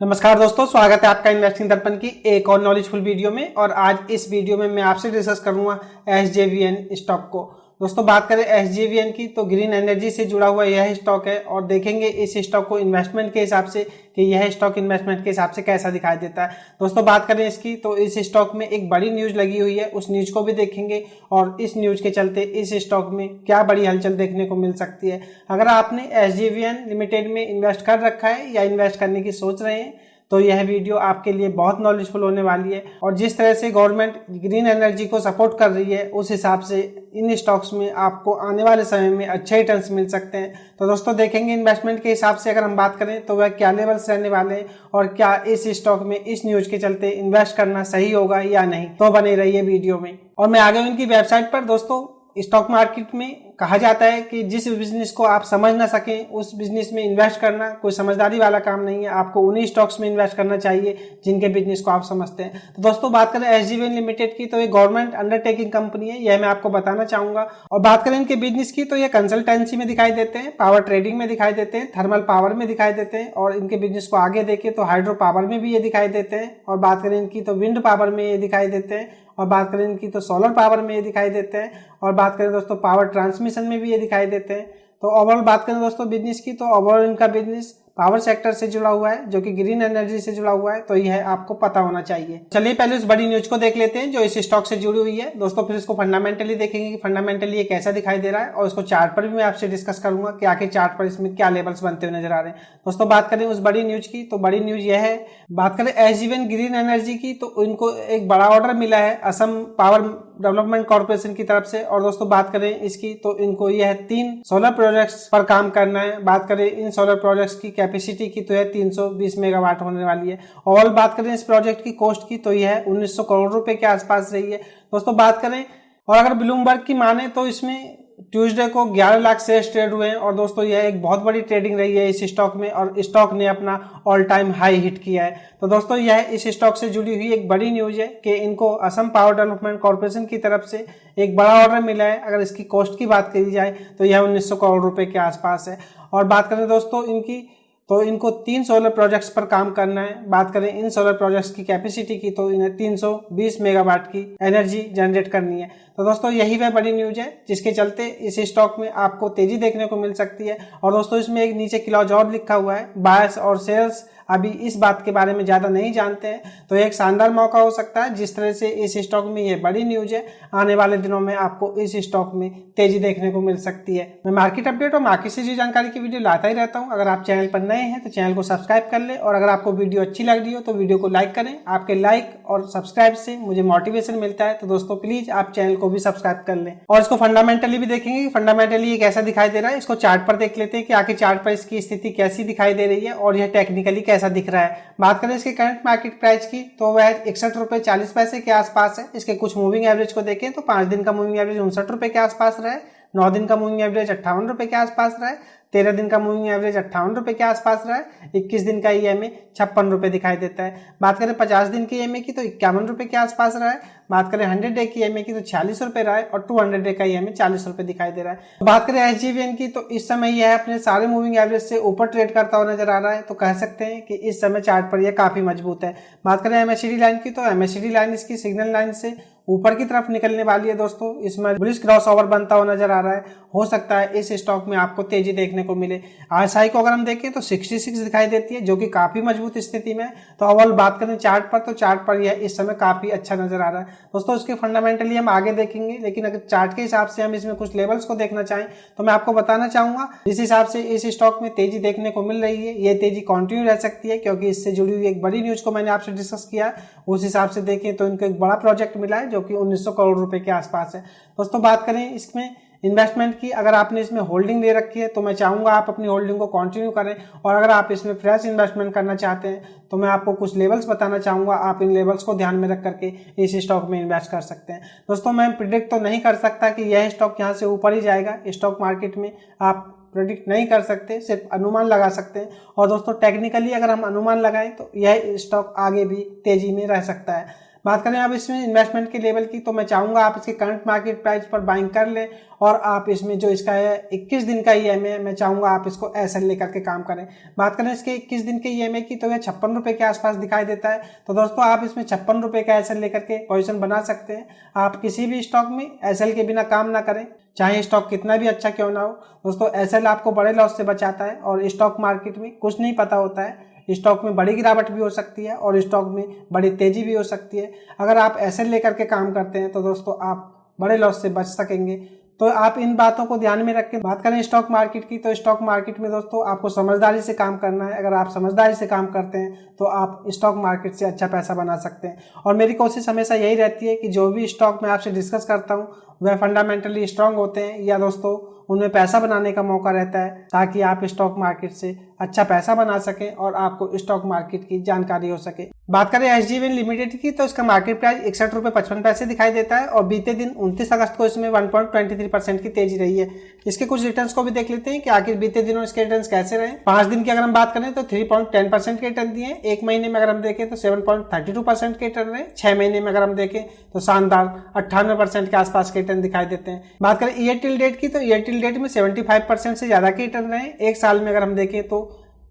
नमस्कार दोस्तों, स्वागत है आपका इन्वेस्टिंग दर्पण की एक और नॉलेजफुल वीडियो में। और आज इस वीडियो में मैं आपसे डिस्कस करूंगा SJVN स्टॉक को। दोस्तों बात करें SJVN की तो ग्रीन एनर्जी से जुड़ा हुआ यह स्टॉक है और देखेंगे इस स्टॉक को इन्वेस्टमेंट के हिसाब से कि यह स्टॉक इन्वेस्टमेंट के हिसाब से कैसा दिखाई देता है। दोस्तों बात करें इसकी तो इस स्टॉक में एक बड़ी न्यूज लगी हुई है, उस न्यूज को भी देखेंगे और इस न्यूज के चलते इस स्टॉक में क्या बड़ी हलचल देखने को मिल सकती है। अगर आपने SJVN लिमिटेड में इन्वेस्ट कर रखा है या इन्वेस्ट करने की सोच रहे हैं तो यह वीडियो आपके लिए बहुत नॉलेजफुल होने वाली है। और जिस तरह से गवर्नमेंट ग्रीन एनर्जी को सपोर्ट कर रही है उस हिसाब से इन स्टॉक्स में आपको आने वाले समय में अच्छे रिटर्न्स मिल सकते हैं। तो दोस्तों देखेंगे इन्वेस्टमेंट के हिसाब से अगर हम बात करें तो वह क्या लेवल्स रहने वाले हैं और क्या इस स्टॉक में इस न्यूज के चलते इन्वेस्ट करना सही होगा या नहीं। तो बने रहिए वीडियो में। और मैं आ गया हूं इनकी वेबसाइट पर। दोस्तों स्टॉक मार्केट में कहा जाता है कि जिस बिजनेस को आप समझ ना सकें उस बिजनेस में इन्वेस्ट करना कोई समझदारी वाला काम नहीं है। आपको उन्हीं स्टॉक्स में इन्वेस्ट करना चाहिए जिनके बिजनेस को आप समझते हैं। तो दोस्तों बात करें SJVN लिमिटेड की तो ये गवर्नमेंट अंडरटेकिंग कंपनी है, यह मैं आपको बताना चाहूंगा। और बात करें इनके बिजनेस की तो ये कंसल्टेंसी में दिखाई देते हैं, पावर ट्रेडिंग में दिखाई देते हैं, थर्मल पावर में दिखाई देते हैं और इनके बिजनेस को आगे देखें तो हाइड्रो पावर में भी ये दिखाई देते हैं। और बात करें इनकी तो विंड पावर में ये दिखाई देते हैं और बात करें इनकी तो सोलर पावर में ये दिखाई देते हैं और बात करें दोस्तों पावर ट्रांसमिशन में भी ये दिखाई देते हैं। तो ओवरऑल बात करें दोस्तों बिजनेस की तो ओवरऑल इनका बिजनेस पावर सेक्टर से जुड़ा हुआ है जो कि ग्रीन एनर्जी से जुड़ा हुआ है, तो यह आपको पता होना चाहिए। चलिए पहले उस बड़ी न्यूज को देख लेते हैं जो इस स्टॉक से जुड़ी हुई है दोस्तों। फिर इसको फंडामेंटली देखेंगे कि फंडामेंटली ये कैसा दिखाई दे रहा है और इसको चार्ट पर भी मैं आपसे डिस्कस करूंगा कि आखिर चार्ट पर इसमें क्या लेवल्स बनते हुए नजर आ रहे हैं। दोस्तों बात करें उस बड़ी न्यूज की तो बड़ी न्यूज यह है, बात करें SJVN ग्रीन एनर्जी की तो इनको एक बड़ा ऑर्डर मिला है असम पावर डेवलपमेंट कॉर्पोरेशन की तरफ से। और दोस्तों बात करें इसकी तो इनको यह 3 सोलर प्रोजेक्ट्स पर काम करना है। बात करें इन सोलर प्रोजेक्ट्स की कैपेसिटी की तो यह 320 मेगावाट होने वाली है। और बात करें इस प्रोजेक्ट की कॉस्ट की तो यह 1900 करोड़ रुपए के आसपास रही है। दोस्तों बात करें और अगर ब्लूमबर्ग की माने तो इसमें ट्यूसडे को 11 लाख शेयर्स ट्रेड हुए हैं और दोस्तों यह एक बहुत बड़ी ट्रेडिंग रही है इस स्टॉक में और स्टॉक ने अपना ऑल टाइम हाई हिट किया है। तो दोस्तों यह इस स्टॉक से जुड़ी हुई एक बड़ी न्यूज है कि इनको असम पावर डेवलपमेंट कॉर्पोरेशन की तरफ से एक बड़ा ऑर्डर मिला है। अगर इसकी कॉस्ट की बात करी जाए तो यह 1900 करोड़ रुपए के आसपास है। और बात करें दोस्तों इनकी तो इनको 3 सोलर प्रोजेक्ट्स पर काम करना है। बात करें इन सोलर प्रोजेक्ट्स की कैपेसिटी की तो इन्हें 320 मेगावाट की एनर्जी जनरेट करनी है। तो दोस्तों यही वह बड़ी न्यूज है जिसके चलते इस स्टॉक में आपको तेजी देखने को मिल सकती है। और दोस्तों इसमें एक नीचे क्लॉज और लिखा हुआ है, बायर्स और सेल्स अभी इस बात के बारे में ज्यादा नहीं जानते हैं। तो एक शानदार मौका हो सकता है जिस तरह से इस स्टॉक में ये बड़ी न्यूज है, आने वाले दिनों में आपको इस स्टॉक में तेजी देखने को मिल सकती है। मैं मार्केट अपडेट और मार्केट से जुड़ी जानकारी की वीडियो लाता ही रहता हूं। अगर आप चैनल पर नए हैं तो चैनल को सब्सक्राइब कर ले और अगर आपको वीडियो अच्छी लग रही हो तो वीडियो को लाइक करें। आपके लाइक और सब्सक्राइब से मुझे मोटिवेशन मिलता है। तो दोस्तों प्लीज आप चैनल को भी सब्सक्राइब कर लें। और इसको फंडामेंटली भी देखेंगे कि फंडामेंटली ये कैसा दिखाई दे रहा है। इसको चार्ट पर देख लेते हैं कि आखिर चार्ट पर इसकी स्थिति कैसी दिखाई दे रही है और यह टेक्निकली कैसा दिख रहा है। बात करें इसके करंट मार्केट प्राइस की तो वह 61 रुपए 40 पैसे के आसपास है। इसके कुछ मूविंग एवरेज को देखें तो 5 दिन का मूविंग एवरेज 59 रुपए के आसपास रहा है, 9 दिन का मूविंग एवरेज 58 रुपए के आसपास रहा है, 13 दिन का मूविंग एवरेज 58 रुपए के आसपास रहा है, 21 दिन का EMA 56 रुपए दिखाई देता है। बात करें 50 दिन की EMA की तो 51 रुपए के आसपास रहा है। बात करें 100 डे की EMA की तो 46 रुपए रहा है और 200 डे का EMA 40 रुपए दिखाई दे रहा है। बात करें SJVN की तो इस समय यह अपने सारे मूविंग एवरेज से ऊपर ट्रेड करता हुआ नजर आ रहा है। तो कह सकते हैं कि इस समय चार्ट पर यह काफी मजबूत है। बात करें MACD लाइन की तो MACD लाइन इसकी सिग्नल लाइन से ऊपर की तरफ निकलने वाली है। दोस्तों इसमें बुलिश क्रॉस ओवर बनता हुआ नजर आ रहा है। हो सकता है इस स्टॉक में आपको तेजी देखने को मिले। RSI को अगर हम देखें तो 66 दिखाई देती है जो कि काफी मजबूत स्थिति में। तो ओवरऑल बात करें चार्ट पर तो चार्ट पर यह इस समय काफी अच्छा नजर आ रहा है। दोस्तों इसके फंडामेंटली हम आगे देखेंगे, लेकिन अगर चार्ट के हिसाब से हम इसमें कुछ लेवल्स को देखना चाहें तो मैं आपको बताना चाहूंगा जिस हिसाब से इस स्टॉक में तेजी देखने को मिल रही है ये तेजी कंटिन्यू रह सकती है क्योंकि इससे जुड़ी हुई एक बड़ी न्यूज को मैंने आपसे डिस्कस किया। उस हिसाब से देखें तो इनको एक बड़ा प्रोजेक्ट मिला है जो कि 1900 करोड़ रुपए के आसपास है। दोस्तों बात करें इसमें इन्वेस्टमेंट की, अगर आपने इसमें होल्डिंग ले रखी है तो मैं चाहूंगा आप अपनी होल्डिंग को कंटिन्यू करें और अगर आप इसमें फ्रेश इन्वेस्टमेंट करना चाहते हैं तो मैं आपको कुछ लेवल्स बताना चाहूंगा। आप इन लेवल्स को ध्यान में रख करके इस स्टॉक में इन्वेस्ट कर सकते हैं। दोस्तों मैं प्रिडिक्ट तो नहीं कर सकता कि यह स्टॉक यहाँ से ऊपर ही जाएगा। स्टॉक मार्केट में आप प्रेडिक्ट नहीं कर सकते, सिर्फ अनुमान लगा सकते हैं। और दोस्तों टेक्निकली अगर हम अनुमान लगाएं तो यह स्टॉक आगे भी तेजी में रह सकता है। बात करें अब इसमें इन्वेस्टमेंट के लेवल की, तो मैं चाहूंगा आप इसके करंट मार्केट प्राइस पर बाइंग कर लें और आप इसमें जो इसका है 21 दिन का ईएमआई है, मैं चाहूंगा आप इसको ऐसा लेकर के काम करें। बात करें इसके 21 दिन के ईएमआई की, तो यह 56 रुपए के आसपास दिखाई देता है। तो दोस्तों आप इसमें 56 रुपए का एसएल लेकर के पोजीशन बना सकते हैं। आप किसी भी स्टॉक में एसएल के बिना काम ना करें, चाहे स्टॉक कितना भी अच्छा क्यों ना हो। दोस्तों एसएल आपको बड़े लॉस से बचाता है और स्टॉक मार्केट में कुछ नहीं पता होता है, स्टॉक में बड़ी गिरावट भी हो सकती है और स्टॉक में बड़ी तेजी भी हो सकती है। अगर आप एसएल लेकर के काम करते हैं तो दोस्तों आप बड़े लॉस से बच सकेंगे। तो आप इन बातों को ध्यान में रखें। बात करें स्टॉक मार्केट की, तो स्टॉक मार्केट में दोस्तों आपको समझदारी से काम करना है। अगर आप समझदारी से काम करते हैं तो आप स्टॉक मार्केट से अच्छा पैसा बना सकते हैं। और मेरी कोशिश हमेशा यही रहती है कि जो भी स्टॉक मैं आपसे डिस्कस करता हूँ वह फंडामेंटली स्ट्रांग होते हैं या दोस्तों उनमें पैसा बनाने का मौका रहता है, ताकि आप स्टॉक मार्केट से अच्छा पैसा बना सकें और आपको स्टॉक मार्केट की जानकारी हो सके। बात करें एसजीवीएन लिमिटेड की, तो इसका मार्केट प्राइस 61 रुपये 55 पैसे दिखाई देता है और बीते दिन 29 अगस्त को इसमें 1.23% की तेजी रही है। इसके कुछ रिटर्न्स को भी देख लेते हैं कि आखिर बीते दिनों इसके रिटर्न्स कैसे रहे। 5 दिन की अगर हम बात करें तो 3.10% के रिटर्न दिए। 1 महीने में अगर हम देखें तो 7.32% के रिटर्न रहे। 6 महीने में अगर हम देखें तो शानदार 98% के आसपास के रिटर्न दिखाई देते हैं। बात करें ईयर टिल डेट की, तो ईयर टिल डेट में 75% से ज्यादा के रिटर्न रहे। एक साल में अगर हम देखें तो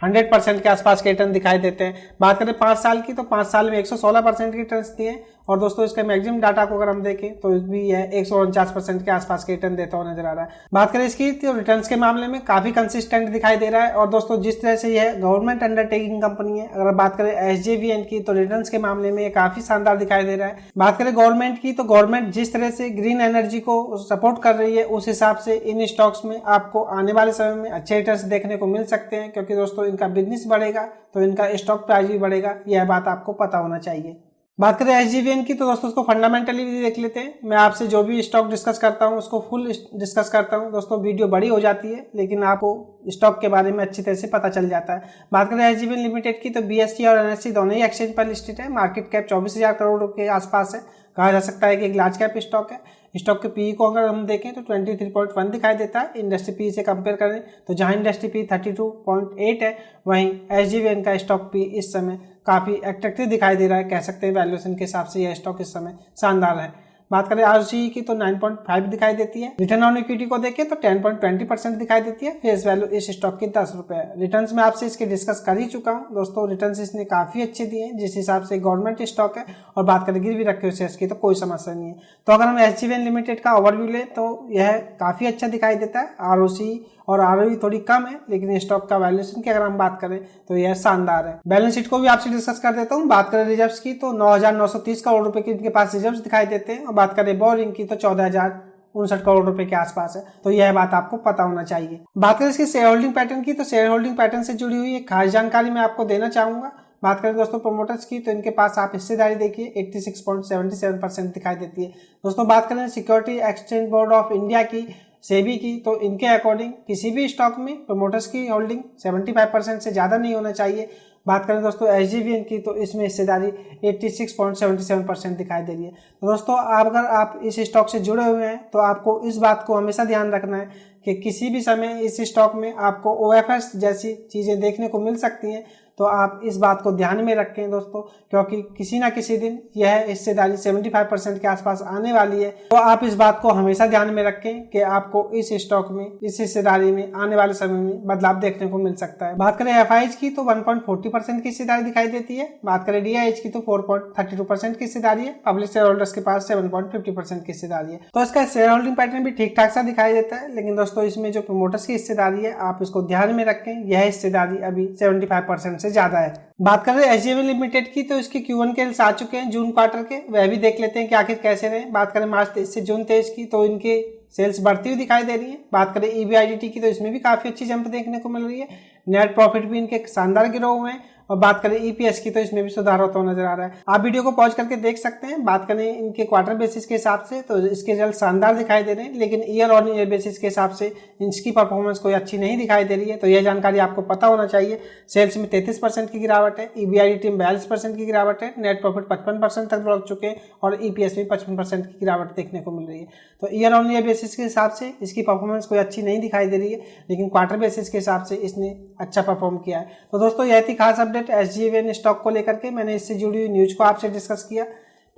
100% के आसपास के रिटर्न दिखाई देते हैं। बात करें 5 साल की, तो 5 साल में 116% के रिटर्न दिए और दोस्तों इसके मैक्सिमम डाटा को अगर हम देखें तो भी यह 149% के आसपास के रिटर्न देता हुआ नजर आ रहा है। बात करें इसकी, तो रिटर्न्स के मामले में काफी कंसिस्टेंट दिखाई दे रहा है और दोस्तों जिस तरह से यह गवर्नमेंट अंडरटेकिंग कंपनी है, अगर बात करें एसजेवीएन की, तो रिटर्न्स के मामले में काफी शानदार दिखाई दे रहा है। बात करें गवर्नमेंट की, तो गवर्नमेंट जिस तरह से ग्रीन एनर्जी को सपोर्ट कर रही है उस हिसाब से इन स्टॉक्स में आपको आने वाले समय में अच्छे रिटर्न्स देखने को मिल सकते हैं, क्योंकि दोस्तों इनका बिजनेस बढ़ेगा तो इनका स्टॉक प्राइस भी बढ़ेगा, यह बात आपको पता होना चाहिए। बात करें एसजीवीएन की, तो दोस्तों उसको फंडामेंटली भी देख लेते हैं। मैं आपसे जो भी स्टॉक डिस्कस करता हूं उसको फुल डिस्कस करता हूं। दोस्तों वीडियो बड़ी हो जाती है लेकिन आपको स्टॉक के बारे में अच्छी तरह से पता चल जाता है। बात करें एसजीवीएन लिमिटेड की, तो बीएसई और एनएसई दोनों ही एक्सचेंज पर लिस्टेड है। मार्केट कैप 24,000 करोड़ के आसपास है। कहा जा सकता है कि एक लार्ज कैप स्टॉक है। स्टॉक के पीई को अगर हम देखें तो 23.1 दिखाई देता है। इंडस्ट्री पी से कंपेयर करें तो जहां इंडस्ट्री पी 32.8 है, वहीं एसजीवीएन का स्टॉक पी इस समय काफी अट्रैक्टिव दिखाई दे रहा है। कह सकते हैं वैल्यूएशन के हिसाब से यह स्टॉक इस समय शानदार है। बात करें आरओसीई की, तो 9.5 दिखाई देती है। रिटर्न ऑन इक्विटी को देखें तो 10.20% दिखाई देती है। फेस वैल्यू इस स्टॉक की 10 रुपए है। रिटर्न्स में आपसे इसके डिस्कस कर ही चुका हूं दोस्तों। रिटर्न्स इसने काफी अच्छे दिए हैं जिस हिसाब से गवर्नमेंट स्टॉक है। और बात करें गिरवी रखे हुए शेयर्स की, तो कोई समस्या नहीं है। तो अगर हम एसजीवीएन लिमिटेड का ओवरव्यू ले तो यह काफी अच्छा दिखाई देता है। आरओसीई और आरओई थोड़ी कम है, लेकिन स्टॉक का वैल्यूएशन की अगर हम बात करें तो यह शानदार है। बैलेंस शीट को भी आपसे डिस्कस कर देता हूं। बात करें रिजर्व्स की, तो 9,930 करोड़ रुपए की इनके पास रिजर्व्स दिखाई देते हैं और बात करें बोरिंग की तो 14,059 करोड़ रुपए के आसपास है। तो यह बात आपको पता होना चाहिए। बात करें इसकी शेयर होल्डिंग पैटर्न की, तो शेयर होल्डिंग पैटर्न से जुड़ी हुई एक खास जानकारी मैं आपको देना चाहूंगा। बात करें दोस्तों प्रोमोटर्स की, तो इनके पास आप हिस्सेदारी देखिए 86.77% दिखाई देती है। दोस्तों बात करें security exchange board of India की, सेबी की, तो इनके अकॉर्डिंग किसी भी स्टॉक में प्रमोटर्स की होल्डिंग 75% से ज्यादा नहीं होना चाहिए। बात करें दोस्तों एसजीवीएन की, तो इसमें हिस्सेदारी 86.77% दिखाई दे रही है। तो दोस्तों अगर आप इस स्टॉक से जुड़े हुए हैं तो आपको इस बात को हमेशा ध्यान रखना है कि किसी भी समय इस स्टॉक में आपको ओएफएस जैसी चीजें देखने को मिल सकती हैं। तो आप इस बात को ध्यान में रखें दोस्तों, क्योंकि किसी ना किसी दिन यह हिस्सेदारी 75% के आसपास आने वाली है। तो आप इस बात को हमेशा ध्यान में रखें कि आपको इस स्टॉक में, इस हिस्सेदारी में आने वाले समय में बदलाव देखने को मिल सकता है। बात करें एफआईज की, तो 1.40% की हिस्सेदारी दिखाई देती है। बात करें डीआईएच की, तो 4.32% की हिस्सेदारी है। पब्लिक शेयर होल्डर्स के पास 7.50% की हिस्सेदारी है। तो इसका शेयर होल्डिंग पैटर्न भी ठीक ठाक सा दिखाई देता है। लेकिन दोस्तों इसमें जो प्रमोटर्स की हिस्सेदारी है आप इसको ध्यान में रखें, यह हिस्सेदारी अभी 75% से ज्यादा है। बात करें एसजीवीएन लिमिटेड की, तो इसके Q1 के आ चुके हैं जून क्वार्टर के, वह भी देख लेते हैं कि आखिर कैसे रहे। बात करें मार्च 23 से जून 23 की, तो इनके सेल्स बढ़ती हुई दिखाई दे रही है। बात करें ईबीआईडीटी की, तो इसमें भी काफी अच्छी जंप देखने को मिल रही है। नेट प्रॉफिट भी इनके शानदार गिरे हुए हैं। और बात करें ईपीएस की, तो इसमें भी सुधार होता हुआ नजर आ रहा है। आप वीडियो को पॉज करके देख सकते हैं। बात करें इनके क्वार्टर बेसिस के हिसाब से, तो इसके रिजल्ट शानदार दिखाई दे रहे हैं, लेकिन ईयर ऑन ईयर बेसिस के हिसाब से इसकी परफॉर्मेंस कोई अच्छी नहीं दिखाई दे रही है। तो यह जानकारी आपको पता होना चाहिए। सेल्स में 33% की गिरावट है, ईबीआईडीटी में 42% की गिरावट है, नेट प्रॉफिट 55% तक बढ़ चुके हैं और ईपीएस में 55% की गिरावट देखने को मिल रही है। तो ईयर ऑन ईयर बेसिस के हिसाब से इसकी परफॉर्मेंस कोई अच्छी नहीं दिखाई दे रही है, लेकिन क्वार्टर बेसिस के हिसाब से इसने अच्छा परफॉर्म किया है। तो दोस्तों यह थी खास अपडेट एसजीवीएन स्टॉक को लेकर के। मैंने इससे जुड़ी हुई न्यूज को आपसे डिस्कस किया।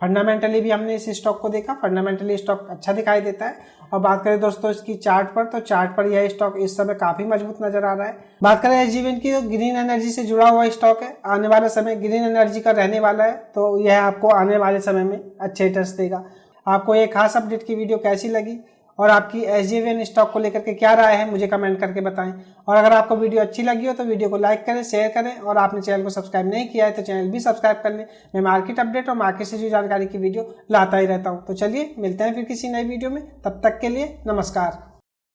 फंडामेंटली भी हमने इस स्टॉक को देखा, फंडामेंटली स्टॉक अच्छा दिखाई देता है। और बात करें दोस्तों इसकी चार्ट पर, तो चार्ट पर यह स्टॉक इस समय काफी मजबूत नजर आ रहा है। बात करें एसजेवीएन की, तो ग्रीन एनर्जी से जुड़ा हुआ स्टॉक है, आने वाला समय ग्रीन एनर्जी का रहने वाला है, तो यह आपको आने वाले समय में अच्छे रिटर्न्स देगा। आपको ये खास अपडेट की वीडियो कैसी लगी और आपकी एसजेवीएन स्टॉक को लेकर के क्या राय है, मुझे कमेंट करके बताएं। और अगर आपको वीडियो अच्छी लगी हो तो वीडियो को लाइक करें, शेयर करें, और आपने चैनल को सब्सक्राइब नहीं किया है तो चैनल भी सब्सक्राइब कर लें। मैं मार्केट अपडेट और मार्केट से जुड़ी जानकारी की वीडियो लाता ही रहता हूं। तो चलिए मिलते हैं फिर किसी नई वीडियो में, तब तक के लिए नमस्कार।